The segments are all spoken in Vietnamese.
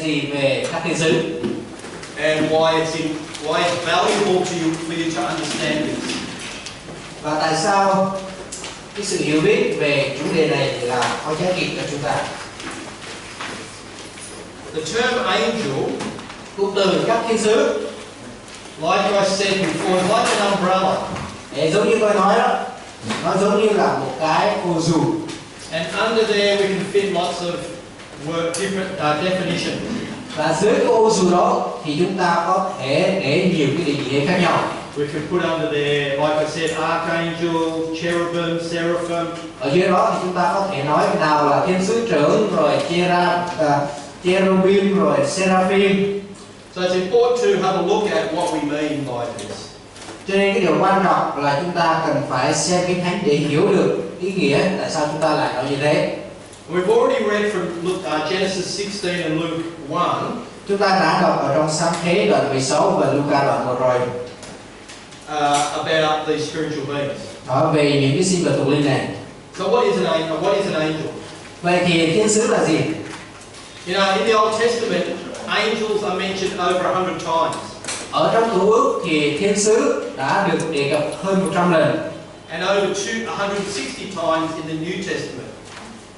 gì về các thiên sứ and why it's valuable for you to understand this. và tại sao cái sự hiểu biết về chủ đề này là có giá trị cho chúng ta. The term angel, Cụm từ các thiên sứ, like I said before, is like an umbrella. Giống như tôi nói đó, nó giống như là một cái ô dù. And under there we can fit lots of different definitions. Và dưới cái ô dù đó thì chúng ta có thể để nhiều cái định nghĩa khác nhau. We can put under there, like I said, archangel, cherubim, seraphim. Ở dưới đó thì chúng ta có thể nói nào là thiên sứ trưởng, rồi cherubim, rồi seraphim. So it's important to have a look at what we mean by this. Cho nên cái điều quan trọng là chúng ta cần phải xem Kinh Thánh để hiểu được ý nghĩa tại sao chúng ta lại nói như thế. We've already read from Genesis 16 and Luke 1. Chúng ta đã đọc ở trong Sáng Thế đoạn 16 và Luca đoạn 1 rồi. About these spiritual beings. Đó, về những cái sinh vật thuộc linh này. So what is an angel? Vậy thì thiên sứ là gì? You know, in the Old Testament, angels are mentioned over 100 times. Ở trong Cựu Ước thì thiên sứ đã được đề cập hơn 100 lần. And over 160 times in the New Testament.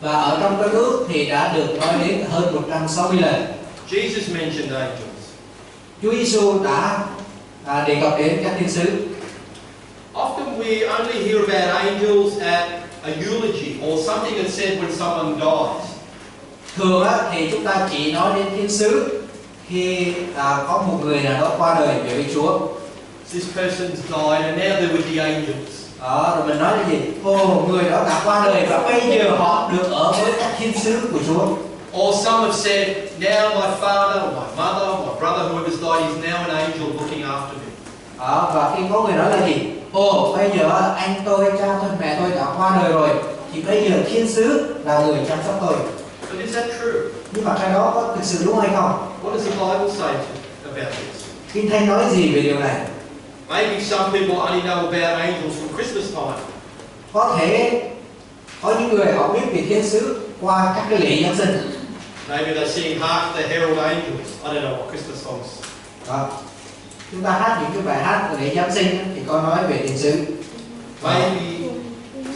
Và ở trong Tân Ước thì đã được nói đến hơn 160 lần. Jesus mentioned angels. Chúa Giêsu đã đề cập đến các thiên sứ. Often we only hear about angels at a eulogy or something that's said when someone dies. Thường thì chúng ta chỉ nói đến thiên sứ khi có một người nào đó qua đời về với Chúa. This person's died and now they're with the angels. Rồi mình nói là gì? Người đó đã qua đời và bây giờ họ được ở với các thiên sứ của Chúa. Or some have said, now my father, or my mother, or my brother, whoever's died, is now an angel looking after me. Và khi có người nói là gì? Bây giờ anh tôi, cha tôi, mẹ tôi đã qua đời rồi, thì bây giờ thiên sứ là người chăm sóc tôi. But is that true? Nhưng mà cái đó có thực sự đúng hay không? What does the Bible say about this? Kinh Thánh nói gì về điều này? Maybe some people only know about angels from Christmas time. Có thể có những người họ biết về thiên sứ qua các cái lễ Giáng sinh. Maybe they sing Hark the Herald Angels. I don't know what Christmas songs. Chúng ta hát những cái bài hát lễ Giáng sinh thì có nói về thiên sứ. Maybe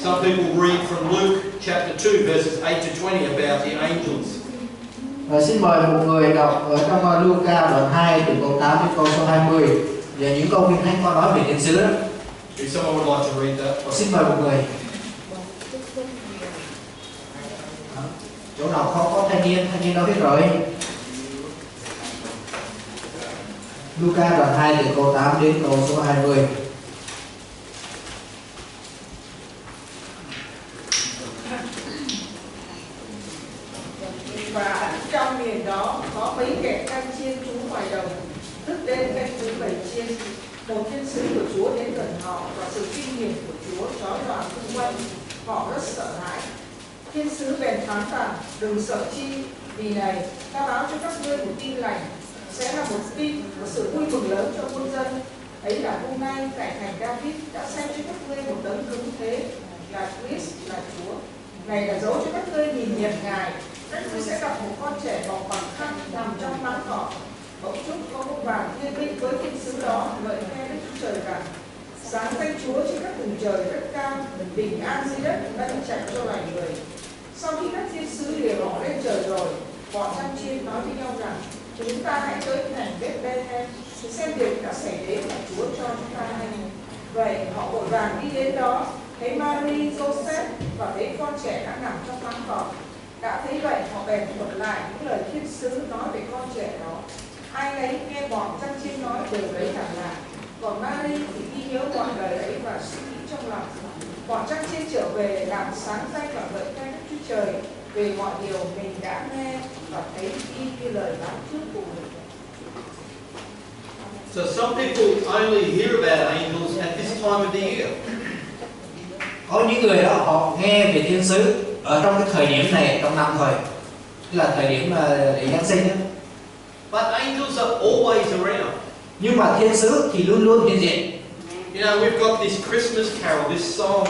some people read from Luke chapter 2 verses 8 to 20 about the angels. Và xin mời một người đọc ở trong Luca đoạn 2 từ câu 8 đến câu số 20 về những câu Kinh Thánh có nói về thiên sứ đó. If someone would like to read that. Xin mời một người. Chỗ nào không có thanh niên đâu hết rồi. Luca đoạn 2 từ câu 8 đến câu số 20. Và trong miền đó có mấy kẻ canh chiên trú ngoài đồng, tức đêm canh trú bầy chiên. Một thiên sứ của Chúa đến gần họ và sự kinh nghiệm của Chúa chói lòa xung quanh. Họ rất sợ hãi. Thiên sứ bèn phán rằng: đừng sợ chi, vì này ta báo cho các ngươi một tin lành, sẽ là một tin, một sự vui mừng lớn cho muôn dân. Ấy là hôm nay tại thành David đã xem cho các ngươi một đấng cứng thế, là Christ, là Chúa. Này là dấu cho các ngươi nhìn nhận Ngài. Các ngươi sẽ gặp một con trẻ bọc bằng khăn nằm trong máng cỏ. Bỗng chốc có một vàng thiên binh với thiên sứ đó ngợi khen Đức Chúa Trời rằng: sáng danh Chúa trên các vùng trời rất cao, bình an dưới đất đã được chạy cho loài người. Sau khi các thiên sứ lìa họ lên trời rồi, bọn chăn chiên nói với nhau rằng: chúng ta hãy tới thành Bethlehem xem việc đã xảy đến mà Chúa cho chúng ta hay. Vậy họ vội vàng đi đến đó, thấy Mary, Joseph và thấy con trẻ đã nằm trong máng cỏ. Đã thấy vậy họ bèn thuật lại những lời thiên sứ nói về con trẻ đó. Ai nấy nghe bọn chăn chiên nói đều lấy làm lạ. Còn Mary thì ghi nhớ mọi lời ấy và suy nghĩ trong lòng. Bọn chăn chiên trở về làm sáng danh và ngợi khen Đức Chúa Trời về mọi điều mình đã nghe và thấy y như lời báo trước của mình. So some people only hear about angels at this time of the year. Có những người đó họ nghe về thiên sứ ở trong cái thời điểm này trong năm thôi, tức là thời điểm lễ Giáng sinh đó. But angels are always around. Nhưng mà thiên sứ thì luôn luôn hiện diện. You know, we've got this Christmas carol, this song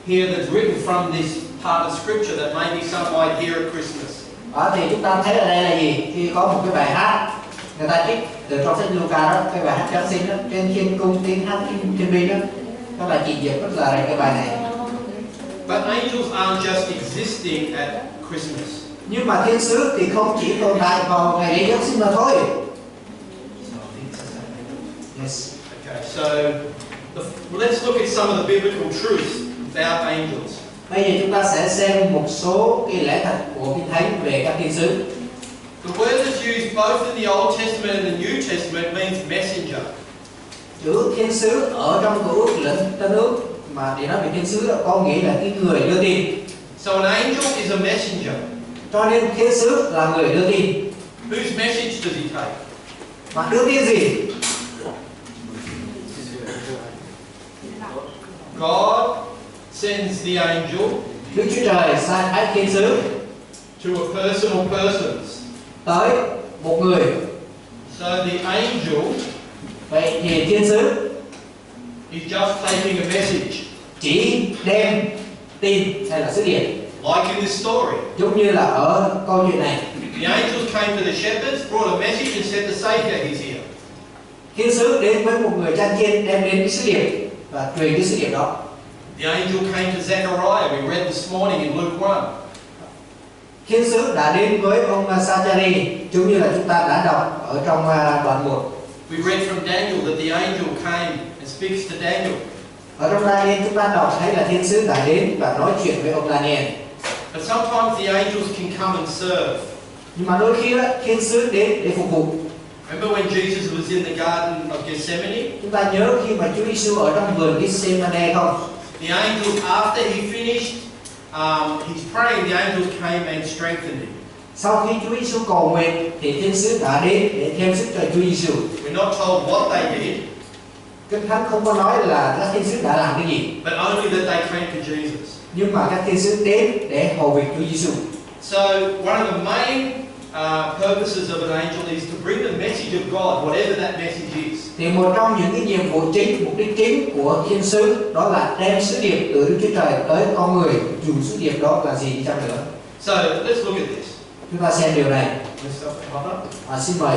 here that's written from this part of Scripture that maybe some might hear at Christmas. Đó, thì chúng ta thấy ở đây là gì? Khi có một cái bài hát người ta trích từ trong sách Luca đó, cái bài hát Giáng sinh đó, trên thiên cung tiếng hát thiên binh đó, đó là trình diễn rất là rành cái bài này. But angels aren't just existing at Christmas. Nhưng mà thiên sứ thì không chỉ tồn tại vào ngày lễ Giáng sinh mà thôi. Yes. Okay, so let's look at some of the biblical truths about angels. Bây giờ chúng ta sẽ xem một số cái lẽ thật của Kinh Thánh về các thiên sứ. The word that's used both in the Old Testament and the New Testament means messenger. Chữ thiên sứ ở trong Cựu Ước lẫn Tân Ước mà để nói về thiên sứ có nghĩa là cái người đưa tin. So an angel is a messenger. Cho nên thiên sứ là người đưa tin. Whose message does he take? Mà đưa tin gì? God sends the angel Đức Chúa Trời sai phái thiên sứ to a person or persons. tới một người. So the angel Vậy thì thiên sứ is just taking a message. chỉ đem tin hay là sứ điệp. Like in this story. Giống như là ở câu chuyện này. The angels came to the shepherds, brought a message and said the Saviour is here. Thiên sứ đến với một người chăn chiên đem đến cái sứ điệp và truyền cái sứ điệp đó. The angel came to Zechariah, we read this morning in Luke 1. Thiên sứ đã đến với ông Sa-cha-ri, giống như là chúng ta đã đọc ở trong đoạn 1. We read from Daniel that the angel came and speaks to Daniel. Ở trong Daniel chúng ta đọc thấy là thiên sứ đã đến và nói chuyện với ông Daniel. But sometimes the angels can come and serve. Nhưng mà đôi khi đó, thiên sứ đến để phục vụ. Remember when Jesus was in the Garden of Gethsemane? Chúng ta nhớ khi mà Chúa Giêsu ở trong vườn Gethsemane không? The angels, after he finished his praying, the angels came and strengthened him. Sau khi Chúa Giêsu cầu nguyện thì thiên sứ đã đến để thêm sức cho Chúa Giêsu. We're not told what they did, Kinh Thánh không có nói là các thiên sứ đã làm cái gì, but only that they came to Jesus. nhưng mà các thiên sứ đến để hầu việc Chúa Giêsu. So one of the main purposes of an angel is to bring the message of God, whatever that message is. Thì một trong những cái nhiệm vụ chính, mục đích chính của thiên sứ đó là đem sứ điệp từ Đức Chúa Trời tới con người, dù sứ điệp đó là gì đi chăng nữa. So let's look at this. Chúng ta xem điều này. Xin mời.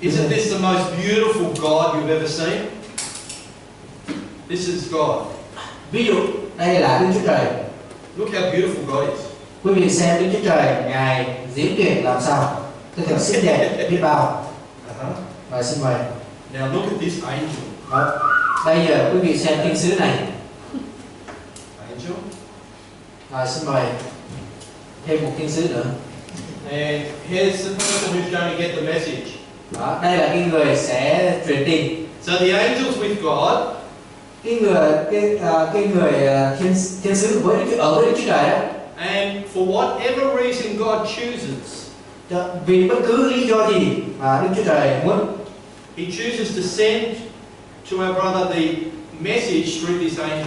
Isn't this the most beautiful God you've ever seen? This is God. Ví dụ đây là Đức Chúa Trời. Look how beautiful God is. Quý vị xem Đức Chúa Trời Ngài diễn tuyển làm sao, thật là xinh đẹp biết bao. Và xin mời. Now look at this angel. Đó. Bây giờ quý vị xem thiên sứ này. Angel. Và xin mời thêm một thiên sứ nữa. And here's the person who's going to get the message. Đó. Đây là cái người sẽ truyền tin. So the angels with God. Cái người thiên sứ với Đức Chúa Trời đó. And for whatever reason God chooses, vì bất cứ lý do gì mà Đức Chúa Trời muốn, He chooses to send to our brother the message through this angel.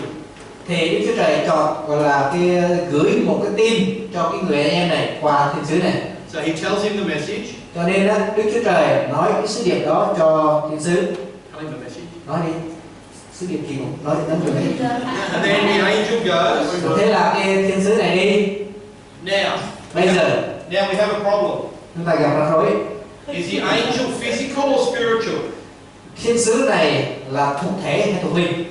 Thì Đức Chúa Trời chọn gọi là gửi một cái tin cho cái người anh em này qua thiên sứ này. So He tells him the message. Cho nên đó, Đức Chúa Trời nói cái sứ điệp đó cho thiên sứ. Tell him the message. Nói đi. Sứ điệp gì cũng nói đến người này. And then the angel goes. Thế là cái thiên sứ này đi. Now Bây giờ we have a problem. chúng ta gặp rắc rối. Is the angel physical or spiritual? Thiên sứ này là thuộc thể hay thuộc linh?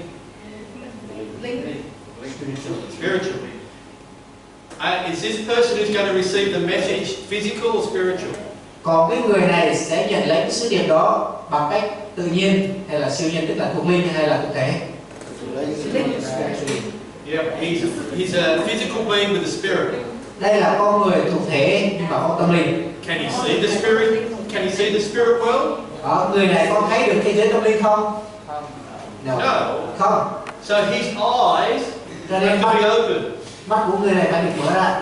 Spiritual. Is this person who's going to receive the message physical or spiritual? Còn cái người này sẽ nhận lấy cái sứ điệp đó bằng cách tự nhiên hay là siêu nhiên, tức là thuộc linh hay là thuộc thể? Yeah, he's a physical being with a spirit. Đây là con người thuộc thể nhưng mà có tâm linh. Can he see the spirit? Can he see the spirit world? Đó, người này có thấy được thế giới tâm linh không? No. Không. So his eyes have to be open Mắt của người này phải được mở ra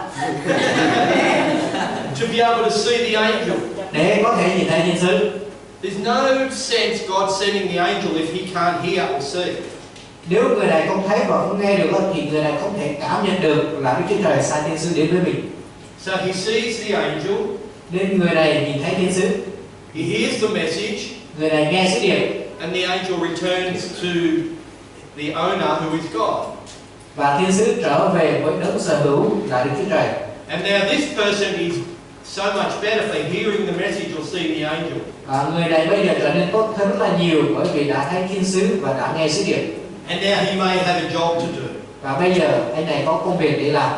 to be able to see the angel. để có thể nhìn thấy thiên sứ. There's no sense God sending the angel if he can't hear or see. Nếu người này không thấy và không nghe được thì người này không thể cảm nhận được là Đức Chúa Trời sai thiên sứ đến với mình. So he sees the angel. Nên người này nhìn thấy thiên sứ. He hears the message. Người này nghe sứ điệp. And the angel returns to the owner who is God. Và thiên sứ trở về với đấng sở hữu là Đức Chúa Trời. And now this person is so much better for hearing the message or seeing the angel. Người này bây giờ trở nên tốt hơn rất là nhiều bởi vì đã thấy thiên sứ và đã nghe sứ điệp. And now he may have a job to do. Và bây giờ anh này có công việc để làm.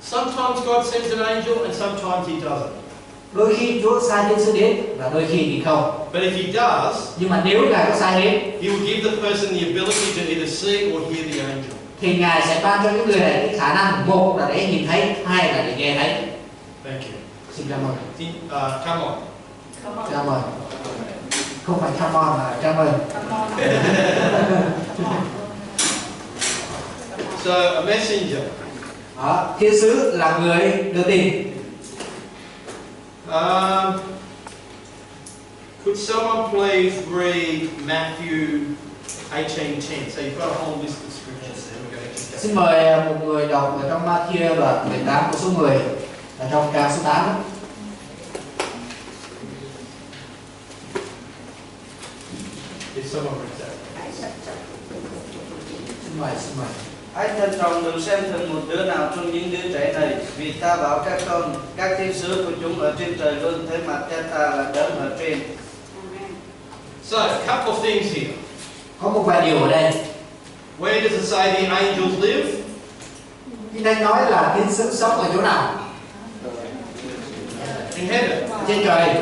Sometimes God sends an angel and sometimes he doesn't. Đôi khi Chúa sai thiên sứ đến và đôi khi thì không. But if he does, Nhưng mà nếu Ngài có sai đến, he will give the person the ability to either see or hear the angel. thì Ngài sẽ ban cho những người này cái khả năng, một là để nhìn thấy, hai là để nghe thấy. Thank you. Xin cảm ơn. Come on. Cảm ơn. Không phải come on mà cảm ơn. So a messenger. Thiên sứ là người đưa tin. Could someone please read Matthew 18:10? So you've got a whole list of scriptures there. We're going to just Xin mời một người đọc ở trong Matthew và 18 câu số 10 ở trong trang số 8. If someone reads that. Xin mời. Hãy thận trọng đừng xem thường một đứa nào trong những đứa trẻ này, vì ta bảo các con, các thiên sứ của chúng ở trên trời luôn thấy mặt cha ta là đấng ở trên. So a couple of things here. Có một vài điều ở đây. Where does it say the angels live? Kinh Thánh nói là thiên sứ sống ở chỗ nào? In heaven. Trên trời.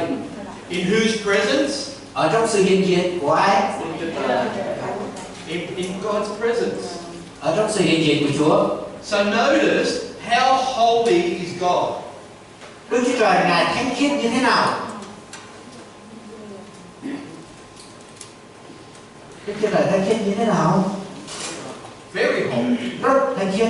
In whose presence? Ở trong sự hiện diện của ai? In God's presence. Ở trong sự hiện diện của Chúa. So notice how holy is God. Đức Chúa Trời Ngài thánh khiết như thế nào? Đức Chúa Trời thánh khiết như thế nào? Very holy. Rất thánh khiết.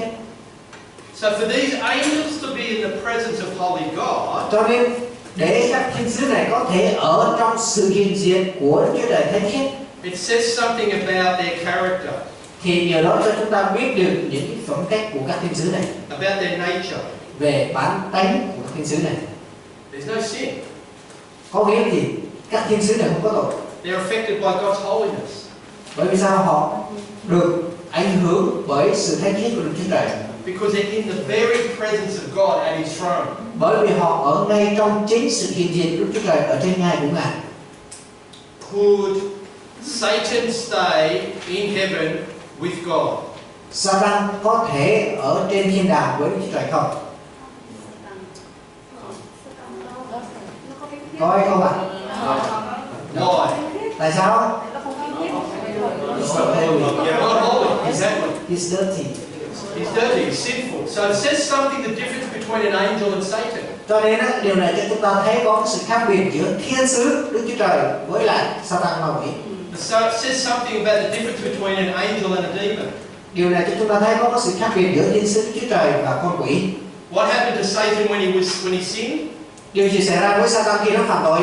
So for these angels to be in the presence of holy God, cho nên để các thiên sứ này có thể ở trong sự hiện diện của Đức Chúa Trời thánh khiết, it says something about their character, thì điều đó cho chúng ta biết được những phẩm cách của các thiên sứ này, about their nature. về bản tánh của các thiên sứ này. There's no sin. Có nghĩa là gì? Các thiên sứ này không có tội. They're affected by God's holiness. Bởi vì sao? Họ được ảnh hưởng bởi sự thánh khiết của Đức Chúa Trời. Because they're in the very presence of God at His throne. Bởi vì họ ở ngay trong chính sự hiện diện của Đức Chúa Trời ở trên ngai của Ngài. Could Satan stay in heaven with God? Satan có thể ở trên thiên đàng với Đức Chúa Trời không? Có hay không ạ? Why? Tại sao? Yeah, not holy. Exactly. He's dirty. He's dirty. He's sinful. So it says something the difference between an angel and Satan. Cho nên điều này cho chúng ta thấy có sự khác biệt giữa thiên sứ Đức Chúa Trời với lại Satan ma quỷ. So it says something about the difference between an angel and a demon. Điều này cho chúng ta thấy có sự khác biệt giữa thiên sứ Đức Chúa Trời và con quỷ. What happened to Satan when he sinned? Điều gì xảy ra với Satan khi nó phạm tội?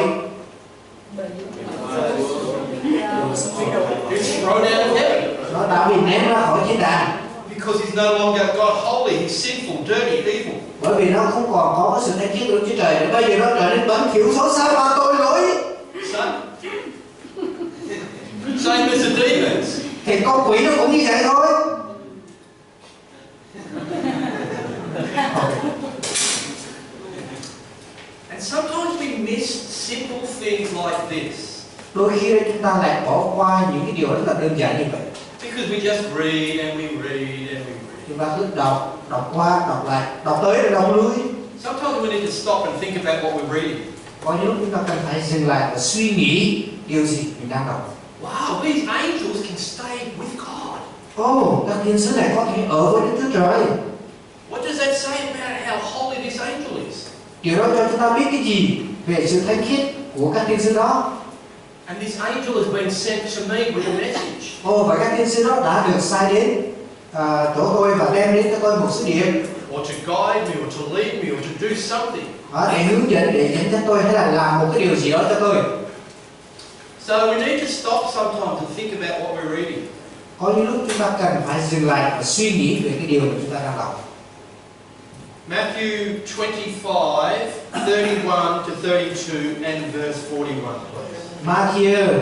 He's thrown out of heaven. Nó đã bị ném ra khỏi thiên đàng. Because he's no longer God holy. He's sinful, dirty, evil. Bởi vì nó không còn có sự thánh khiết của Đức Chúa Trời nữa. Bây giờ nó trở nên bẩn thỉu, xấu xa và tội lỗi. Same as the demons. Thì con quỷ nó cũng như vậy thôi. And sometimes we miss simple things like this. Đôi khi chúng ta lại bỏ qua những cái điều rất là đơn giản như vậy. Because we just read and we read and we read. Chúng ta cứ đọc qua, đọc lại, đọc tới rồi đọc lui. Sometimes we need to stop and think about what we're reading. Có những lúc chúng ta cần phải dừng lại và suy nghĩ điều gì mình đang đọc. Wow, these angels can stay with God. Các thiên sứ này có thể ở với Đức Chúa Trời. What does that say about how holy this angel is? Điều đó cho chúng ta biết cái gì về sự thánh khiết của các thiên sứ đó. And this angel has been sent to me with a message. Và các thiên sứ đó đã được sai đến chỗ tôi và đem đến cho tôi một sứ điệp. Or to guide me, or to lead me, or to do something. Để hướng dẫn, để dẫn dắt tôi hay là làm một cái điều gì đó cho tôi. So we need to stop sometimes to think about what we're reading. Có những lúc chúng ta cần phải dừng lại và suy nghĩ về cái điều mà chúng ta đang đọc. Matthew 25, 31 to 32 and verse 41, please. Matthew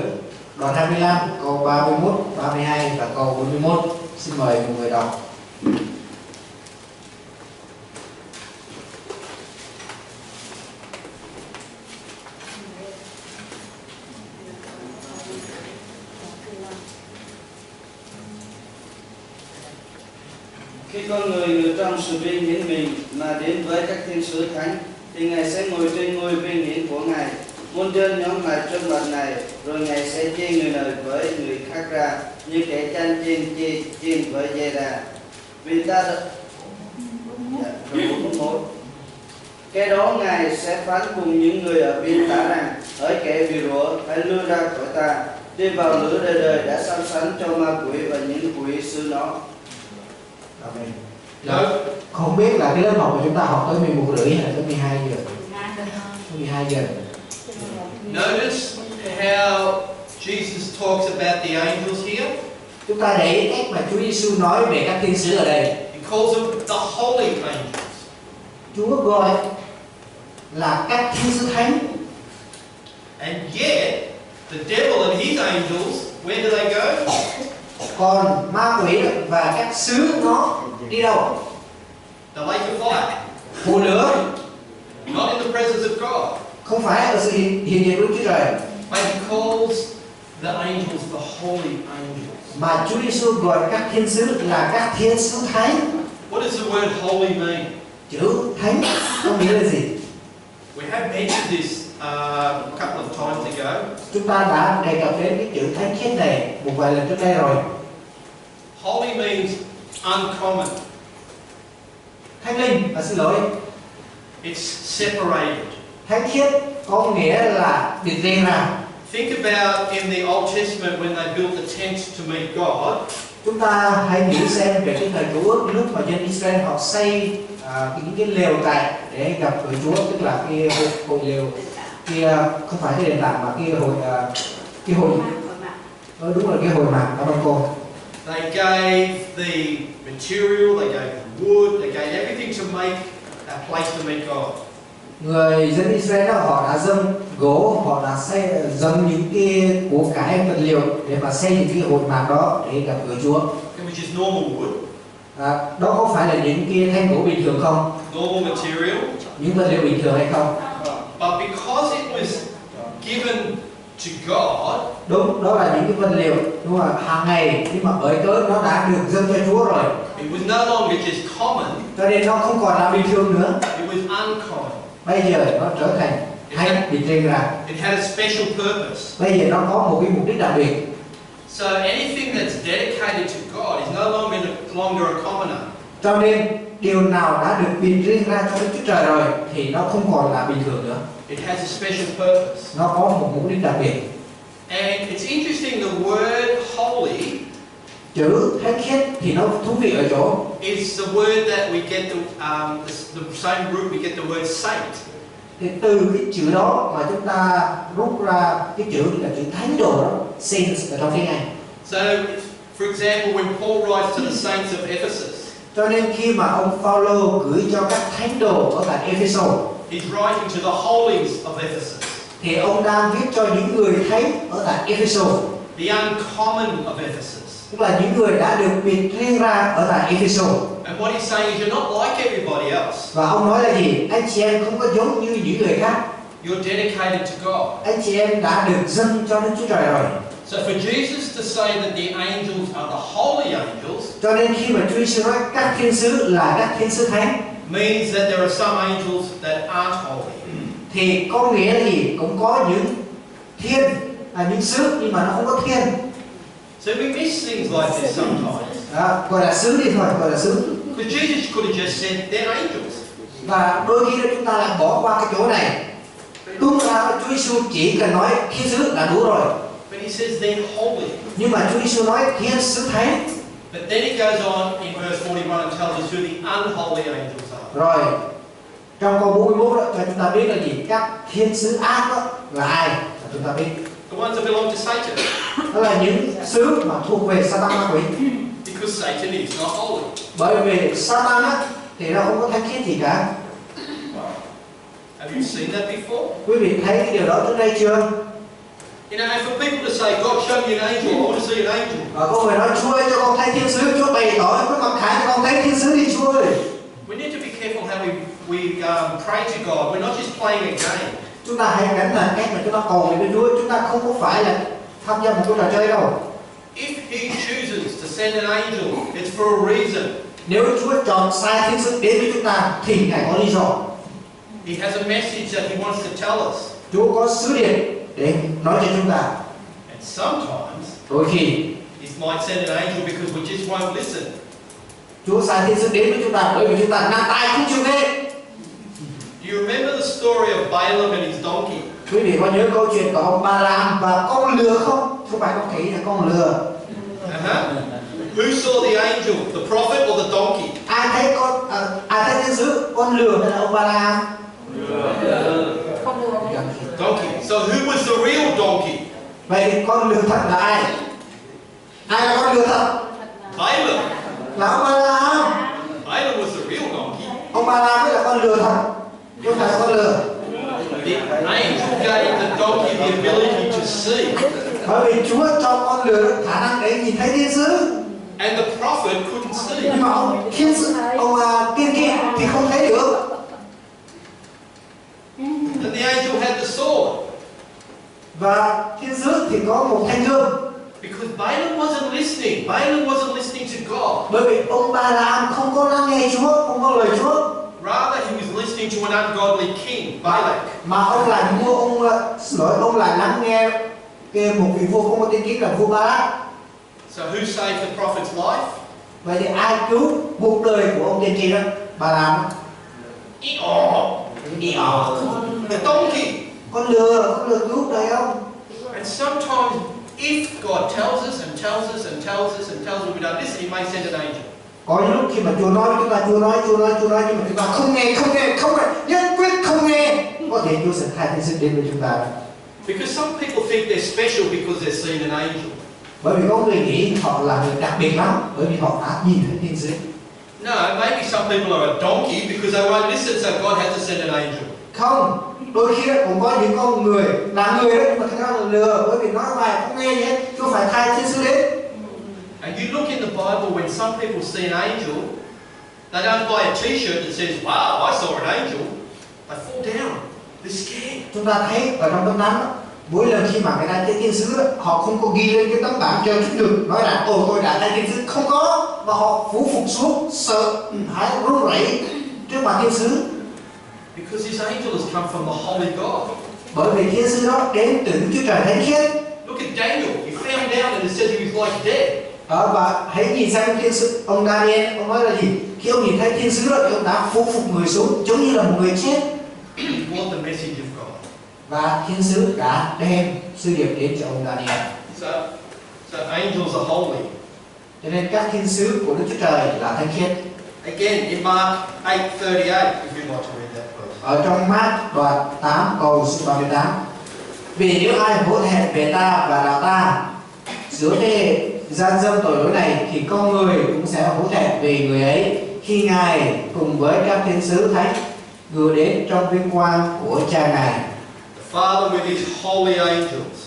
đoạn 25 câu 31, 32 và câu 41. Xin mời một người đọc. Khi con người ngự trong sự vinh hiển mình mà đến với các thiên sứ thánh, thì Ngài sẽ ngồi trên ngôi vinh hiển của Ngài. Muôn dân nhóm lại trước mặt Ngài, rồi Ngài sẽ chia người này với người khác ra, như kẻ chăn chiên chia chiên với dê ra. Vì ta đã... Cái đó Ngài sẽ phán cùng những người ở bên ta rằng: hỡi kẻ bị rủa, hãy lui ra khỏi ta, đi vào lửa đời đời đã sắp sẵn cho ma quỷ và những quỷ sứ nó. Amen. Không biết là cái lớp học của chúng ta học tới 11:30 hay là tới 12 giờ? 12 giờ. Notice how Jesus talks about the angels here. Chúng ta để ý cách mà Chúa Giêsu nói về các thiên sứ ở đây. He calls them the holy angels. Chúa gọi là các thiên sứ thánh. And yet, the devil and his angels, where do they go? Còn ma quỷ và các sứ nó đi đâu? The lake of fire. Hồ lửa. Not in the presence of God. Không phải ở sự hiện diện của Đức Chúa Trời. But he calls the angels the holy angels. Mà Chúa Giêsu gọi các thiên sứ là các thiên sứ thánh. What does the word holy mean? Chữ thánh có nghĩa là gì? We have mentioned this a couple of times ago. Chúng ta đã đề cập đến cái chữ thánh khiết này một vài lần trước đây rồi. Holy means uncommon. Thánh linh, xin lỗi. It's separated. Thánh khiết có nghĩa là biệt riêng ra. Think about in the Old Testament when they built the tent to meet God. Chúng ta hãy nghĩ xem về cái thời Cựu Ước, lúc mà dân Israel họ xây những cái lều trại để gặp với Chúa, tức là cái hội lều, không phải cái đền tạm mà cái hội đúng rồi, cái hội mạc. Cảm ơn cô. They gave the material, they gave the wood, they gave everything to make a place to meet God. Người dân Israel họ đã dâng gỗ, họ đã dâng những cái của cải vật liệu để mà xây những cái hội mạc đó để gặp gỡ Chúa. Which is normal wood. Đó có phải là những cái thanh gỗ bình thường không? Normal material. Những vật liệu bình thường hay không? But because it was given to God, đúng, đó là những cái vật liệu đúng không? Hàng ngày, nhưng mà bởi cớ nó đã được dâng cho Chúa rồi. it was no longer just common. Cho nên nó không còn là bình thường nữa. It was uncommon. Bây giờ nó trở thành hay bị riêng ra. It had a special purpose. Bây giờ nó có một cái mục đích đặc biệt. So anything that's dedicated to God is no longer a commoner. Cho nên điều nào đã được biệt riêng ra cho Đức Chúa Trời rồi thì nó không còn là bình thường nữa. It has a special purpose. Nó có một mục đích đặc biệt. And it's interesting, the word holy, chữ thánh khiết thì nó thú vị ở chỗ is the word that we get the same root we get the word saint. thì từ cái chữ đó mà chúng ta rút ra cái chữ là chữ thánh đồ đó, saints ở trong tiếng Anh. So, for example, when Paul writes to the saints of Ephesus, cho nên khi mà ông Phaolô gửi cho các thánh đồ ở tại Ephesos, he's writing to the holies of Ephesus, thì ông đang viết cho những người thánh ở tại Ephesos, the uncommon of Ephesus. tức là những người đã được biệt riêng ra ở tại Ephesos. And what he's saying is you're not like everybody else. Và ông nói là gì? Anh chị em không có giống như những người khác. You're dedicated to God. Anh chị em đã được dâng cho Đức Chúa Trời rồi. So for Jesus to say that the angels are the holy angels, cho nên khi mà Chúa Giêsu nói các thiên sứ là các thiên sứ thánh, means that there are some angels that aren't holy. thì có nghĩa là gì? Cũng có những thiên những sứ nhưng mà nó không có thiên. So we miss things like this sometimes. Gọi là sứ đi thôi, gọi là sứ. Because Jesus could have just said they're angels. Và đôi khi chúng ta lại bỏ qua cái chỗ này. Đúng ra Chúa Giêsu chỉ cần nói thiên sứ là đủ rồi. But he says they're holy. Nhưng mà Chúa Giêsu nói thiên sứ thánh. But then he goes on in verse 41 and tells us who the unholy angels are. Rồi, trong câu 41 đó cho chúng ta biết là gì? Các thiên sứ ác đó là ai? Là chúng ta biết. The ones that belong to Satan. Đó là những sứ mà thuộc về Satan ma quỷ. Because Satan is not holy. Bởi vì Satan á thì nó không có thánh khiết gì cả. Have you seen that before? Quý vị thấy cái điều đó trước đây chưa? You know, and for people to say, God, show me an angel, I want to see an angel. Và có người nói, Chúa ơi, cho con thấy thiên sứ, Chúa bày tỏ với mặt khải cho con thấy thiên sứ đi, Chúa ơi. We need to be careful how we pray to God. We're not just playing a game. Chúng ta hãy cẩn thận cách mà chúng ta cầu nguyện với Chúa. Chúng ta không có phải là tham gia một cái trò chơi đâu. If He chooses to send an angel, it's for a reason. Nếu Chúa chọn sai thiên sứ đến với chúng ta thì Ngài có lý do. He has a message that He wants to tell us. Chúa có sứ điệp để nói cho chúng ta. And sometimes Đôi khi He might send an angel because we just won't listen. Chúa sai thiên sứ đến với chúng ta bởi vì chúng ta nặng tai không chịu nghe. Do you remember the story of Balaam and his donkey? Quý vị có nhớ câu chuyện của ông Ba-lam và con lừa không? Không phải con khỉ, là con lừa. Who saw the angel, the prophet or the donkey? Ai thấy thiên sứ? Con lừa hay là ông Ba-lam? Donkey. So who was the real donkey? Vậy con lừa thật là ai? Ai là con lừa thật? Balaam. Là ông Ba-lam. Balaam was the real donkey. Ông Ba-lam mới là con lừa thật, chứ không phải là con lừa. The angel gave the donkey the ability to see. Bởi vì Chúa cho con lừa khả năng để nhìn thấy thiên sứ. And the prophet couldn't see. Nhưng mà ông thiên sứ, ông tiên kia thì không thấy được. And the angel had the sword. Và thiên sứ thì có một thanh gươm. Because Balaam wasn't listening. Balaam wasn't listening to God. Bởi vì ông Ba-lam không có lắng nghe Chúa, không có lời Chúa. Rather, he was listening to an ungodly king, Balak. Mà ông lại mua ông lại lắng nghe một vị vua không có tiên kiến là vua Ba-lak. So who saved the prophet's life? Vậy thì ai cứu cuộc đời của ông tiên tri đó? Ba-lam. The donkey. Con lừa cứu đời ông. And sometimes, if God tells us and tells us and tells us and tells us we don't listen, He may send an angel. Có những lúc khi mà Chúa nói chúng ta, Chúa nói nhưng mà chúng ta không nghe, nhất quyết không nghe. Có thể Chúa sẽ thay thiên sứ đến với chúng ta. Because some people think they're special because they've seen an angel. Bởi vì có người nghĩ họ là người đặc biệt lắm, bởi vì họ đã nhìn thấy thiên sứ. No, maybe some people are a donkey because they won't listen, so God has to send an angel. Không, đôi khi cũng có những con người là người đó nhưng mà thật ra là lừa, bởi vì nói hoài không nghe gì hết, Chúa phải thay thiên sứ đến. And you look in the Bible when some people see an angel, they don't buy a T-shirt that says, "Wow, I saw an angel." They fall down. They're scared. Chúng ta thấy ở trong Kinh Thánh, mỗi lần khi mà người ta thấy thiên sứ, họ không có ghi lên cái tấm bảng cho chút được nói là ồ tôi đã thấy thiên sứ, không có, mà họ phủ phục xuống sợ hãi run rẩy trước mặt thiên sứ. Because this angel has come from the Holy God. Bởi vì thiên sứ đó đến từ Đức Chúa Trời thánh khiết. Look at Daniel. He fell down and it says he was like dead. Và hãy nhìn sang thiên sứ ông Daniel, ông nói là gì? Khi ông nhìn thấy thiên sứ đó thì ông đã phủ phục người xuống giống như là một người chết. He brought the message of God. Và thiên sứ đã đem sứ điệp đến cho ông Daniel. So angels are holy. Cho nên các thiên sứ của Đức Chúa Trời là thánh khiết. Again, in Mark 8:38, if you'd like to read that, please. Ở trong Mác đoạn 8 câu số 38. Vì nếu ai hổ thẹn về ta và đạo ta, giữa thế hệ gian dâm tội lỗi này, thì con người cũng sẽ hổ thẹn về người ấy khi Ngài cùng với các thiên sứ thánh vừa đến trong vinh quang của Cha Ngài. The Father with His holy angels.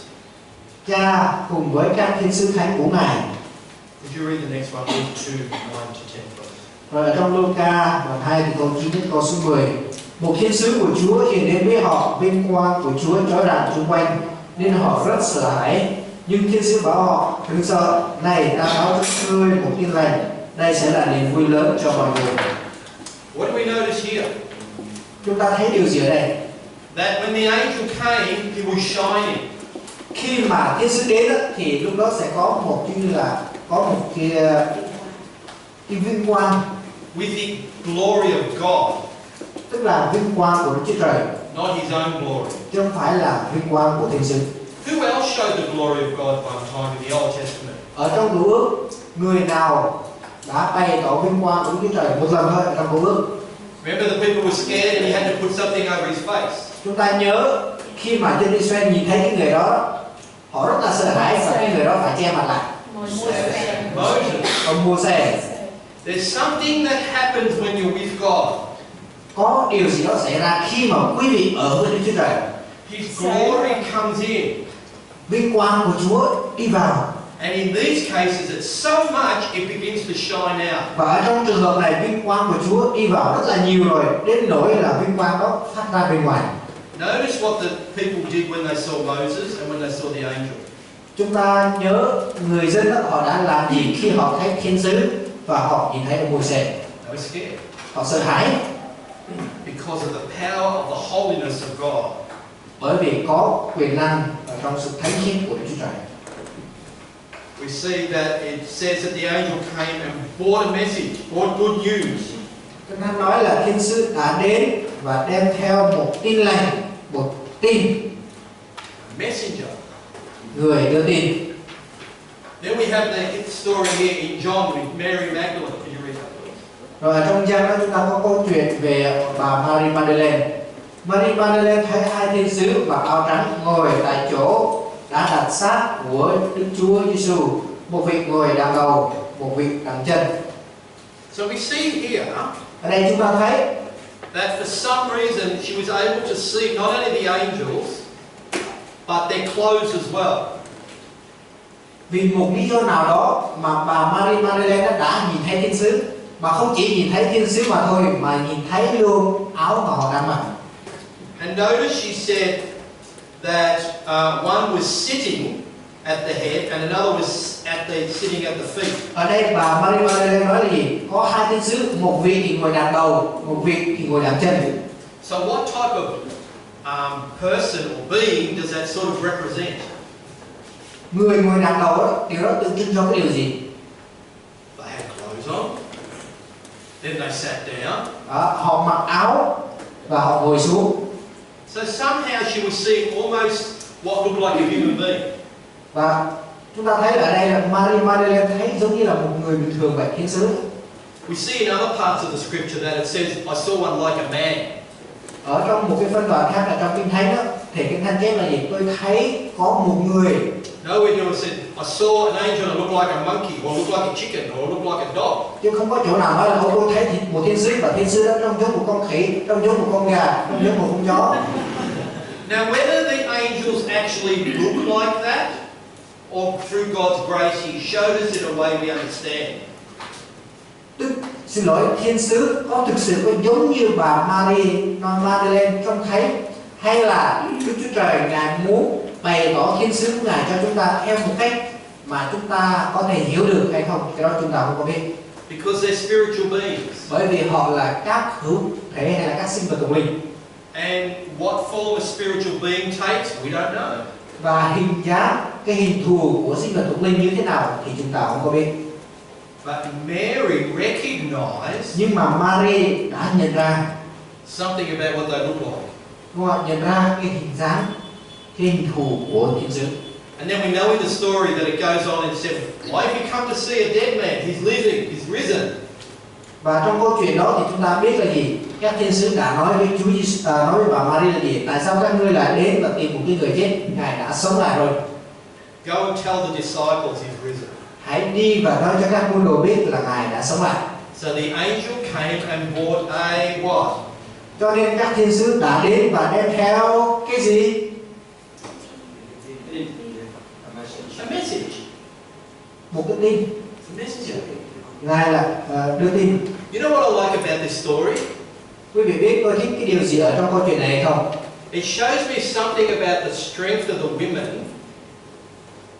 Cha cùng với các thiên sứ thánh của Ngài. Would you read the next one, Luke 2:9-10, please? Rồi ở trong Luca đoạn 2 từ câu 9 đến câu số 10. Một thiên sứ của Chúa hiện đến với họ, vinh quang của Chúa chói rạng xung quanh, nên họ rất sợ hãi. Nhưng thiên sứ bảo họ, đừng sợ, này ta báo cho ngươi một tin lành, đây sẽ là niềm vui lớn cho mọi người. What do we notice here? Chúng ta thấy điều gì ở đây? That when the angel came, he was shining. Khi mà thiên sứ đến thì lúc đó sẽ có một như là có một cái vinh quang, With the glory of God, tức là vinh quang của Đức Chúa Trời, not his own glory. chứ không phải là vinh quang của thiên sứ. Who else showed the glory of God one time in the Old Testament? Ở trong Cựu Ước, người nào đã bày tỏ vinh quang của Đức Chúa Trời một lần thôi ở trong Cựu Ước? Remember the people were scared and he had to put something over his face. Chúng ta nhớ khi mà dân Israel nhìn thấy cái người đó, họ rất là sợ hãi và cái người đó phải che mặt lại. Moses. Ông Mô-sê. There's something that happens when you're with God. Có điều gì đó xảy ra khi mà quý vị ở với Đức Chúa Trời. His glory comes in. Vinh quang của Chúa đi vào. And in these cases, it's so much it begins to shine out. Và ở trong trường hợp này, vinh quang của Chúa đi vào rất là nhiều rồi, đến nỗi là vinh quang đó phát ra bên ngoài. Notice what the people did when they saw Moses and when they saw the angel. Chúng ta nhớ người dân đó, họ đã làm gì khi họ thấy thiên sứ và họ nhìn thấy ông Môi-se. They were scared Họ sợ hãi because of the power of the holiness of God. bởi vì có quyền năng ở trong sự thánh khiết của Đức Chúa Trời. We see that it says that the angel came and brought a message, brought good news. Kinh Thánh nói là thiên sứ đã đến và đem theo một tin lành, một tin, Messenger. người đưa tin. Then we have the story here in John with Mary Magdalene. Can you read that, please? Rồi ở trong章đó chúng ta có câu chuyện về bà Mary Magdalene. Mary Magdalene thấy hai thiên sứ mặc áo trắng ngồi tại chỗ đã đặt xác của Đức Chúa Giêsu, một vị ngồi đằng đầu, một vị đằng chân. So we see here Ở đây chúng ta thấy that for some reason she was able to see not only the angels but their clothes as well. vì một lý do nào đó mà bà Mary Magdalene đã nhìn thấy thiên sứ, mà không chỉ nhìn thấy thiên sứ mà thôi, mà nhìn thấy luôn áo mà họ đang mặc. And notice she said that one was sitting at the head and another was sitting at the feet. Ở đây bà Mary Magdalene nói là gì? Có hai thiên sứ, một vị thì ngồi đằng đầu, một vị thì ngồi đằng chân. So what type of person or being does that sort of represent? Người ngồi đằng đầu đó, điều đó tượng trưng cho cái điều gì? They had clothes on. Then they sat down. Đó, họ mặc áo và họ ngồi xuống. So somehow she was seeing almost what looked like a human being. Và chúng ta thấy ở đây là Mary Magdalene thấy giống như là một người bình thường vậy, thiên sứ. We see in other parts of the scripture that it says, I saw one like a man. Ở trong một cái phân đoạn khác là trong Kinh Thánh đó, thì Kinh Thánh chép là gì? Tôi thấy có một người. Nowhere near it said, I saw an angel that looked like a monkey, or looked like a chicken, or looked like a dog. Chứ không có chỗ nào nói là tôi thấy một thiên sứ và thiên sứ đó trông giống một con khỉ, trông giống một con gà, trông giống một con chó. Now, whether the angels actually look like that, or through God's grace, He showed us in a way we understand. Xin lỗi, thiên sứ có thực sự có giống như bà Mary Magdalene trông thấy, hay là Đức Chúa Trời Ngài muốn bày tỏ thiên sứ của Ngài cho chúng ta theo một cách mà chúng ta có thể hiểu được hay không? Cái đó chúng ta không có biết. Because they're spiritual beings. Bởi vì họ là các hữu thể hay là các sinh vật thuộc linh. And what form a spiritual being takes, we don't know. Và hình dáng, cái hình thù của sinh vật thuộc linh như thế nào thì chúng ta không có biết. But Mary recognized Nhưng mà Mary đã nhận ra something about what they look like. đúng không? Nhận ra cái hình dáng, cái hình thù của thiên sứ. And then we know in the story that it goes on and says, why have you come to see a dead man? He's living, he's risen. Và trong câu chuyện đó thì chúng ta biết là gì? Các thiên sứ đã nói với Chúa Giêsu, nói với bà Mary là gì? Tại sao các ngươi lại đến và tìm một cái người chết? Ngài đã sống lại rồi. Go and tell the disciples he's risen. Hãy đi và nói cho các môn đồ biết là Ngài đã sống lại. So the angel came and brought a what? Cho nên các thiên sứ đã đến và đem theo cái gì? A message. Một cái tin. It's a messenger. Ngài là đưa tin. You know what I like about this story? Quý vị biết tôi thích cái điều gì ở trong câu chuyện này hay không? It shows me something about the strength of the women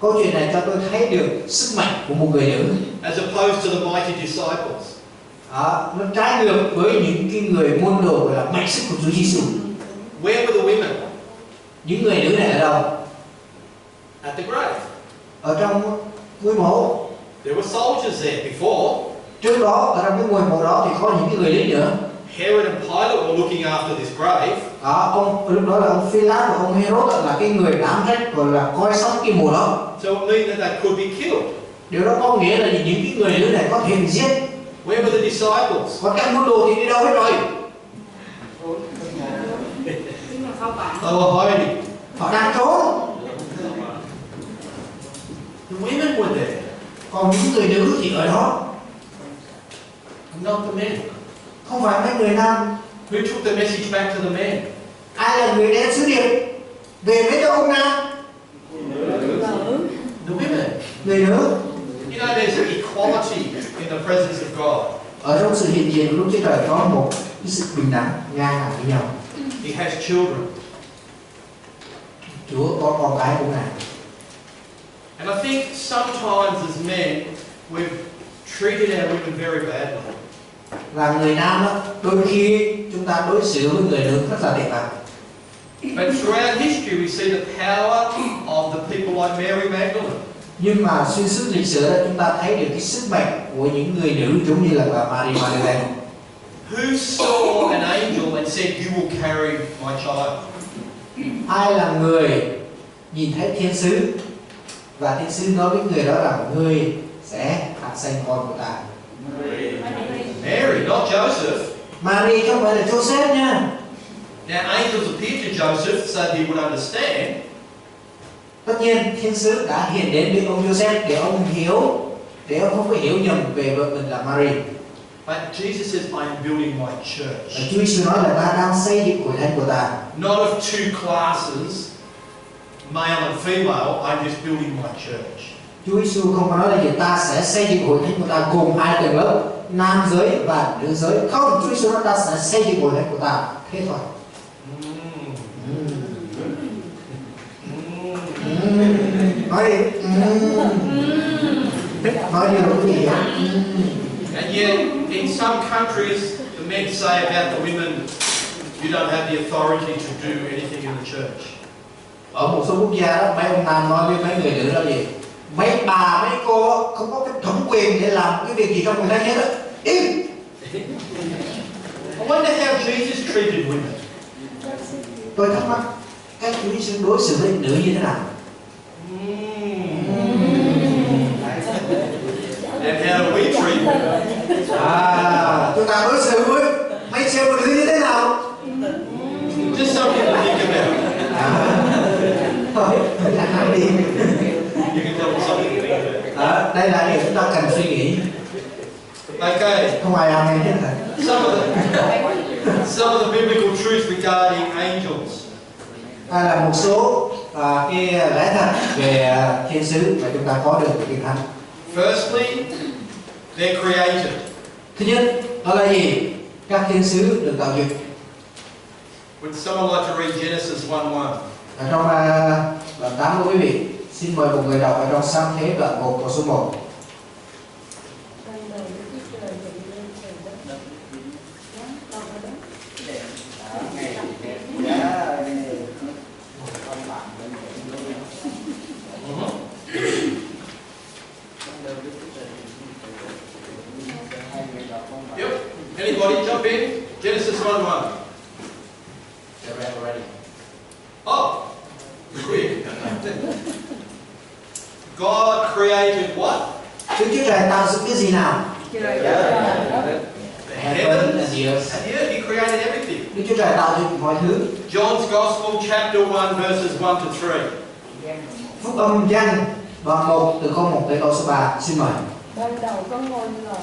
Câu chuyện này cho tôi thấy được sức mạnh của một người nữ, as opposed to the mighty disciples. nó trái ngược với những cái người môn đồ gọi là mạnh sức của Chúa Giêsu. Where were the women? Những người nữ này ở đâu? At the grave. Ở trong ngôi mộ. There were soldiers there before. Trước đó ở trong cái ngôi mộ đó thì có những cái người lính nữa. Herod and Pilate were looking after this grave. Lúc đó là ông Phi-lát và ông Herod là cái người đảm trách gọi là coi sóc cái mộ đó. So it means that they could be killed. Điều đó có nghĩa là những cái người nữ này có thể bị giết. Where were the disciples? Còn các môn đồ thì đi đâu hết rồi? They were hiding. Họ đang trốn. The women were there. Còn những người nữ thì ở đó. Not the men. Không phải mấy người nam. Who took the message back to the men? Ai là người đem sứ điệp về với cho ông nam? The women. Người nữ. You know, there's an equality in the presence of God. Ở trong sự hiện diện của Đức Chúa Trời có một cái sự bình đẳng ngang hàng với nhau. He has children. Chúa có con cái của Ngài. And I think sometimes as men, we've treated our women very badly. Và người nam đó, đôi khi chúng ta đối xử với người nữ rất là tệ bạc. But throughout history we see the power of the people like Mary Magdalene. Nhưng mà xuyên suốt lịch sử đó chúng ta thấy được cái sức mạnh của những người nữ giống như là bà Mary Magdalene. Who saw an angel and said, "You will carry my child"? Ai là người nhìn thấy thiên sứ và thiên sứ nói với người đó rằng ngươi sẽ sanh con của ta? Mary, not Joseph. Mary chứ không phải là Joseph nha. Now angels appeared to Joseph so he would understand. Tất nhiên thiên sứ đã hiện đến với ông Joseph để ông hiểu, để ông không có hiểu nhầm về vợ mình là Mary. But Jesus says, "I am building my church." Và Chúa Giêsu nói là ta đang xây dựng hội thánh của ta. Not of two classes, male and female. I'm just building my church. Chúa Giêsu không có nói là gì ta sẽ xây dựng hội thánh của ta gồm hai tầng lớp, nam giới và nữ giới. Không, Chúa Giêsu nói ta sẽ xây dựng hội thánh của ta. Thế thôi. Nói đi. Nói đi rồi quý vị ạ. And yet, in some countries, the men say about the women, "You don't have the authority to do anything in the church." Ở một số quốc gia đó, mấy ông nam nói với mấy người nữ là gì? Mấy bà, mấy cô không có cái thẩm quyền để làm cái việc gì trong người ta hết á. Im. I wonder how Jesus treated women. Tôi thắc mắc các Chúa Giêsu đối xử với nữ như thế nào? And how do we treat women? Chúng ta đối xử với mấy chị em nữ như thế nào? Just something to think about. Thôi, nói đi. You can tell me something to think about. Đây là điều chúng ta cần suy nghĩ. Okay. Không ai làm hết rồi. Some of the biblical truths regarding angels. Là một số cái lẽ thật về thiên sứ mà chúng ta có được từ Kinh Thánh. Firstly, they're created. Thứ nhất, đó là gì? Các thiên sứ được tạo dựng. Would someone like to read Genesis 1:1? Ở trong đoạn 8 của quý vị, xin mời một người đọc ở trong Sáng Thế đoạn 1 câu số 1. Yep. Anybody jump in? Genesis 1:1. They're read already. Oh, quick. God created what? Đức Chúa Trời tạo dựng cái gì nào? The Heaven heavens and the earth. and the earth. He created everything. Đức Chúa Trời tạo dựng mọi thứ. John's Gospel, chapter 1, verses 1 to 3. Phúc âm Giăng đoạn 1 từ câu 1 tới câu số 3. Xin mời. Ban đầu có ngôi lời.